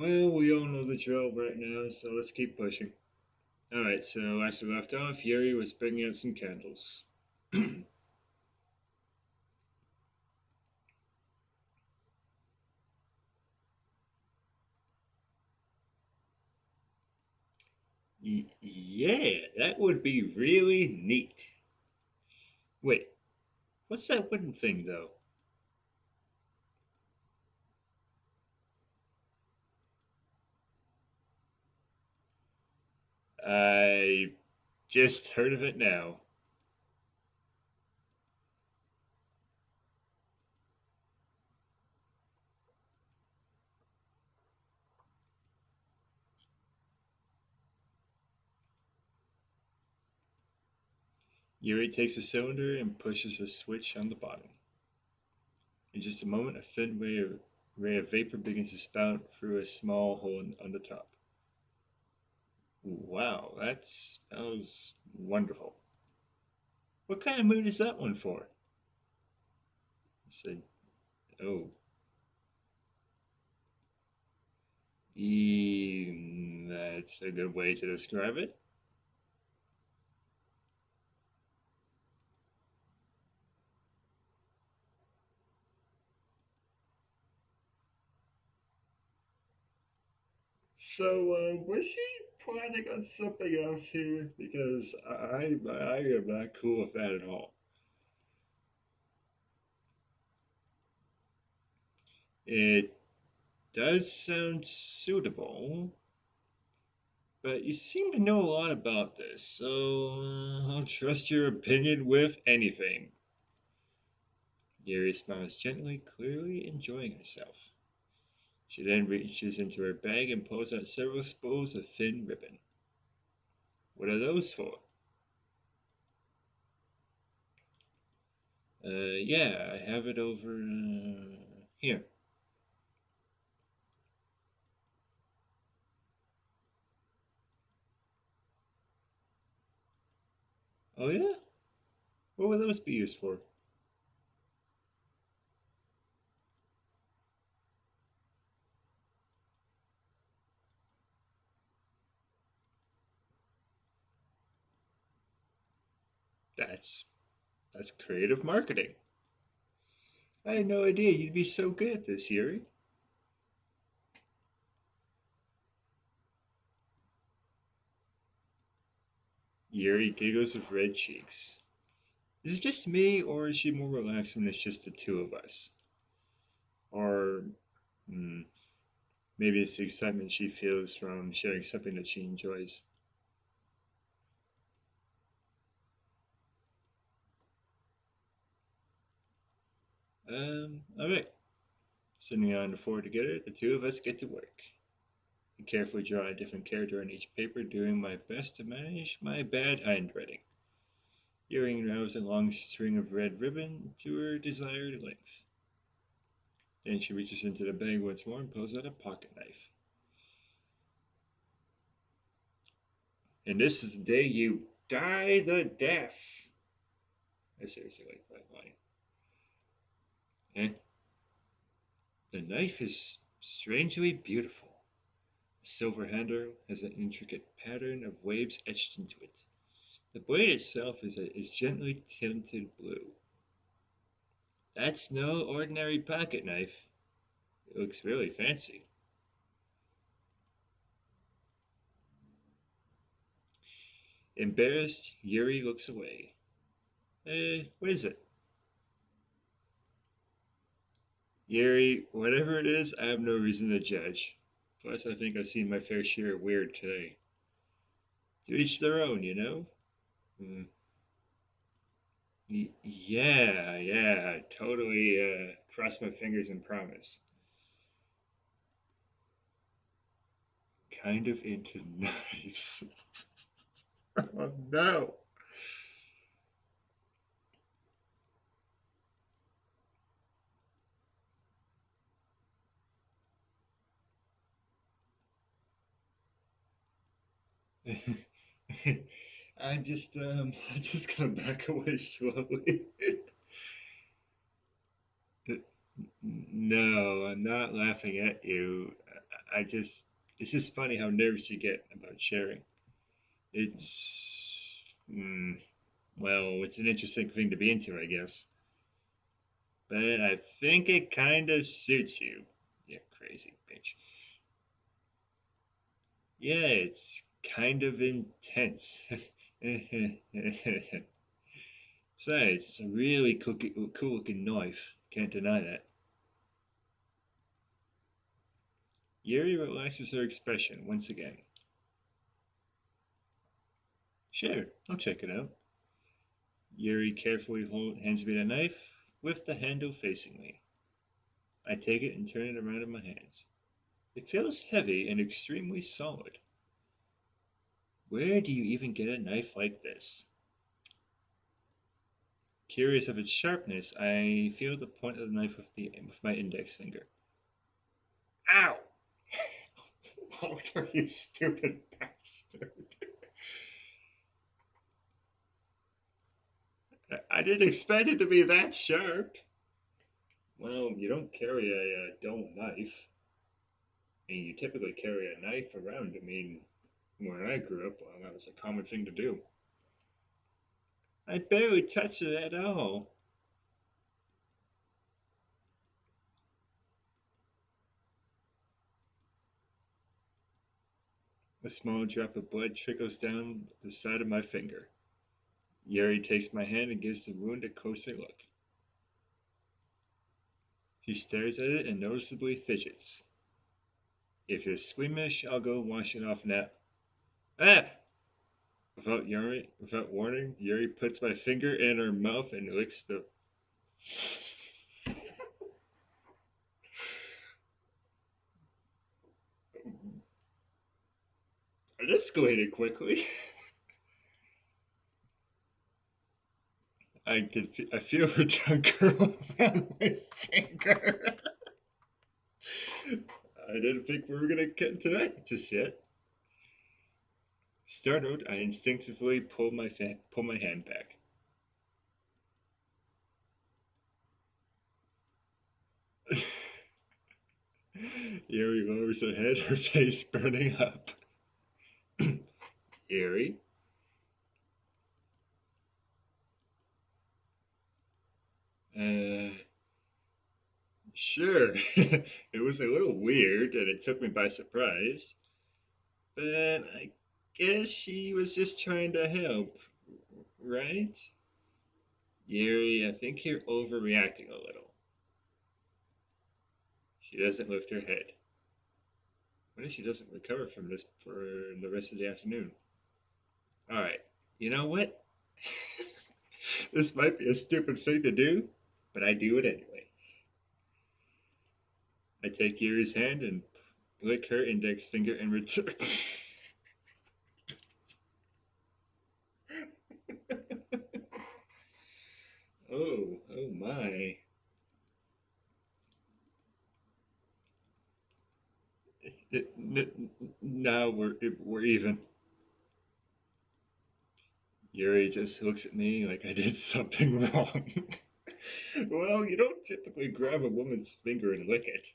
Well, we all know the drill right now, so let's keep pushing. Alright, so last we left off, Yuri was bringing out some candles. Yeah, that would be really neat. Wait, what's that wooden thing, though? I just heard of it now. Yuri takes the cylinder and pushes a switch on the bottom. In just a moment, a thin ray of vapor begins to spout through a small hole on the top. Wow, that smells wonderful. What kind of mood is that one for? He said, oh, that's a good way to describe it. So, was she planning on something else here? Because I am not cool with that at all. It does sound suitable, but you seem to know a lot about this, so I'll trust your opinion with anything. Yuri smiles gently, clearly enjoying herself. She then reaches into her bag and pulls out several spools of thin ribbon. What are those for? Yeah, I have it over here. Oh, yeah? What would those be used for? That's that's creative marketing. I had no idea you'd be so good at this, Yuri. Yuri giggles with red cheeks. Is it just me, or is she more relaxed when it's just the two of us? Or hmm, maybe it's the excitement she feels from sharing something that she enjoys. Alright. Sitting on the floor together, the two of us get to work. I carefully draw a different character on each paper, doing my best to manage my bad handwriting. Earring rows a long string of red ribbon to her desired length. Then she reaches into the bag once more and pulls out a pocket knife. And this is the day you die the death. I seriously like that line. Eh? The knife is strangely beautiful. The silver handle has an intricate pattern of waves etched into it. The blade itself is gently tinted blue. That's no ordinary pocket knife. It looks really fancy. Embarrassed, Yuri looks away. What is it? Yuri, whatever it is, I have no reason to judge. Plus, I think I've seen my fair share of weird today. To each their own, you know? Mm. Yeah, totally cross my fingers and promise. Kind of into knives. Oh no! I'm just gonna back away slowly. No, I'm not laughing at you. I just, it's just funny how nervous you get about sharing. It's, well, it's an interesting thing to be into, I guess. But I think it kind of suits you. You crazy bitch. Yeah, it's kind of intense. Besides, it's a really cool looking knife. Can't deny that. Yuri relaxes her expression once again. Sure, I'll check it out. Yuri carefully hands me the knife with the handle facing me. I take it and turn it around in my hands. It feels heavy and extremely solid. Where do you even get a knife like this? Curious of its sharpness, I feel the point of the knife with my index finger. Ow! Walter, you stupid bastard. I didn't expect it to be that sharp. Well, you don't carry a dull knife. I mean, you typically carry a knife around. I mean, when I grew up, well, that was a common thing to do. I barely touched it at all. A small drop of blood trickles down the side of my finger. Yuri takes my hand and gives the wound a closer look. He stares at it and noticeably fidgets. If you're squeamish, I'll go wash it off now. Ah! Without warning, Yuri puts my finger in her mouth and licks the. It escalated quickly. I feel her tongue curl around my finger. I didn't think we were gonna get to that just yet. Startled, I instinctively pull my hand back. Yuri lowers her head, her face burning up. Yuri? Uh, sure. It was a little weird and it took me by surprise, but I guess she was just trying to help, right? Yuri, I think you're overreacting a little. She doesn't lift her head. What if she doesn't recover from this for the rest of the afternoon? Alright, you know what? This might be a stupid thing to do, but I do it anyway. I take Yuri's hand and lick her index finger in return. Oh my. Now we're even. Yuri just looks at me like I did something wrong. Well, you don't typically grab a woman's finger and lick it.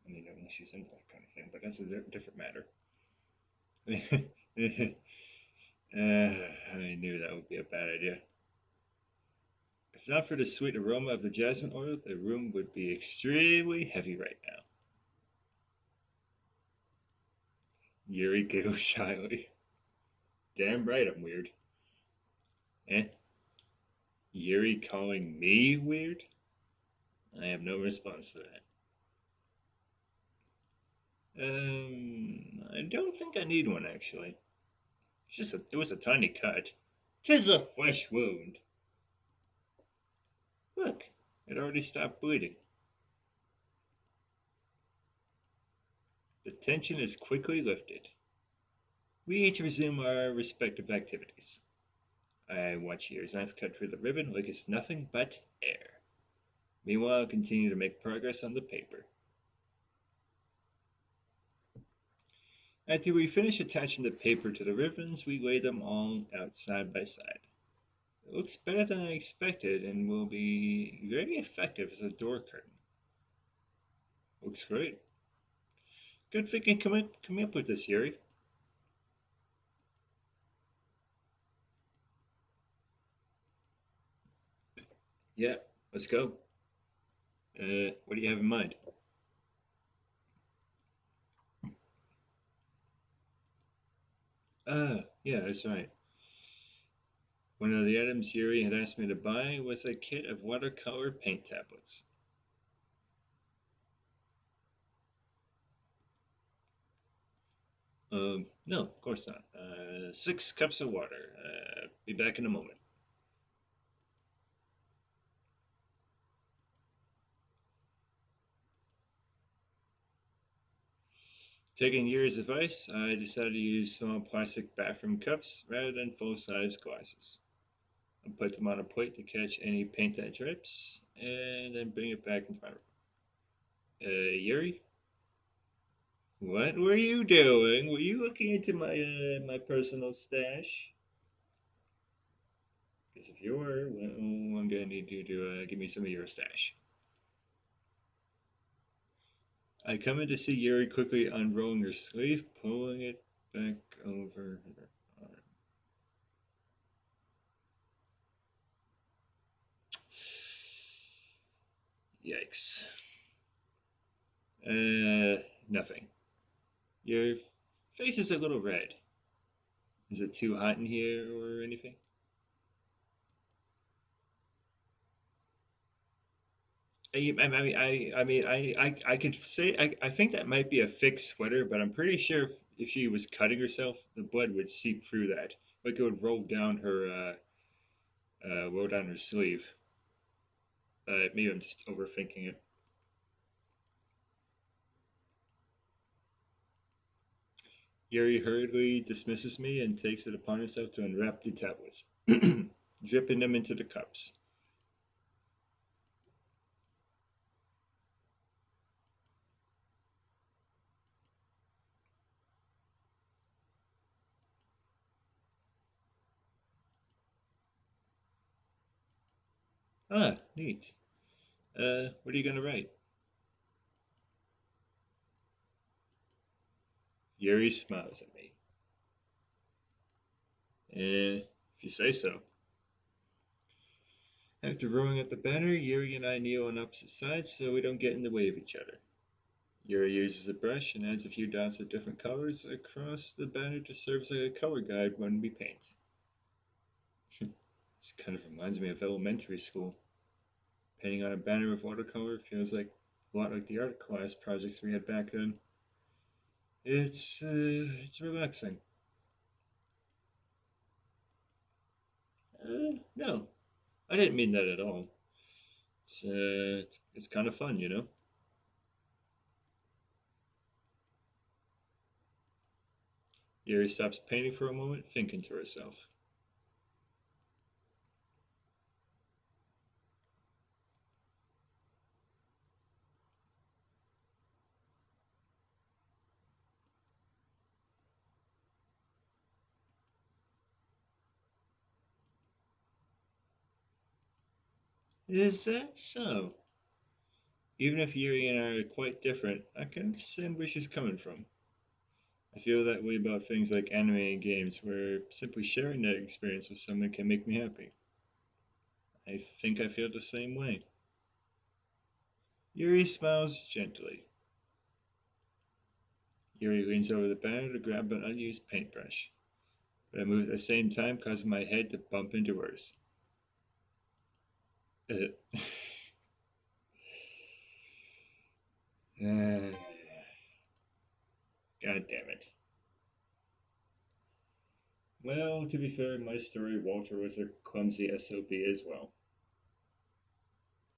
I mean, unless she's into that kind of thing, but that's a different matter. I knew that would be a bad idea. If not for the sweet aroma of the jasmine oil, the room would be extremely heavy right now. Yuri giggles shyly. Damn right I'm weird. Eh? Yuri calling me weird? I have no response to that. I don't think I need one actually. It was a tiny cut. 'Tis a flesh wound. Look, it already stopped bleeding. The tension is quickly lifted. We each resume our respective activities. I watch Yuri's knife cut through the ribbon like it's nothing but air. Meanwhile, I continue to make progress on the paper. After we finish attaching the paper to the ribbons, we lay them all out side by side. It looks better than I expected and will be very effective as a door curtain. Looks great. Good thinking coming up with this, Yuri. Yeah, let's go. What do you have in mind? Yeah, that's right. One of the items Yuri had asked me to buy was a kit of watercolor paint tablets. No, of course not. 6 cups of water. Be back in a moment. Taking Yuri's advice, I decided to use small plastic bathroom cups rather than full-size glasses. I put them on a plate to catch any paint that drips, and then bring it back into my room. Yuri, what were you doing? Were you looking into my personal stash? Because if you were, well, I'm gonna need you to give me some of your stash. I come in to see Yuri quickly unrolling her sleeve, pulling it back over her arm. Yikes. Nothing. Your face is a little red. Is it too hot in here or anything? I could say I think that might be a fake sweater, but I'm pretty sure if she was cutting herself, the blood would seep through that, like it would roll down her sleeve. Maybe I'm just overthinking it. Yuri hurriedly dismisses me and takes it upon himself to unwrap the tablets, dripping them into the cups. Ah, neat. What are you gonna write? Yuri smiles at me. If you say so. After rowing up the banner, Yuri and I kneel on opposite sides so we don't get in the way of each other. Yuri uses a brush and adds a few dots of different colors across the banner to serve as a color guide when we paint. This kind of reminds me of elementary school. Painting on a banner with watercolor feels like a lot like the art class projects we had back then. It's relaxing. No, I didn't mean that at all. It's kind of fun, you know. Yuri stops painting for a moment, thinking to herself. Is that so? Even if Yuri and I are quite different, I can understand where she's coming from. I feel that way about things like anime and games, where simply sharing that experience with someone can make me happy. I think I feel the same way. Yuri smiles gently. Yuri leans over the banner to grab an unused paintbrush, but I move at the same time, causing my head to bump into hers. God damn it. Well, to be fair, in my story, Walter was a clumsy SOB as well.